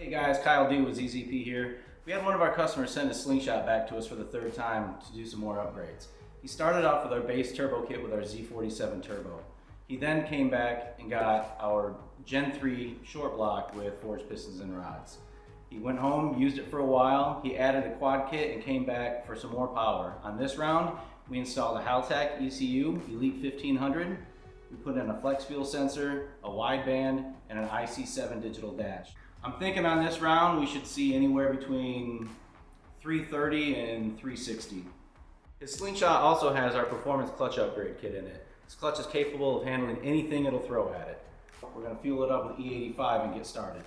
Hey guys, Kyle D with ZZP here. We had one of our customers send a Slingshot back to us for the third time to do some more upgrades. He started off with our base turbo kit with our Z47 turbo. He then came back and got our Gen 3 short block with forged pistons and rods. He went home, used it for a while, he added a quad kit and came back for some more power. On this round, we installed a Ecotec ECU, Elite 1500. We put in a flex fuel sensor, a wideband, and an IC7 digital dash. I'm thinking on this round we should see anywhere between 330 and 360. His Slingshot also has our performance clutch upgrade kit in it. This clutch is capable of handling anything it'll throw at it. We're going to fuel it up with E85 and get started.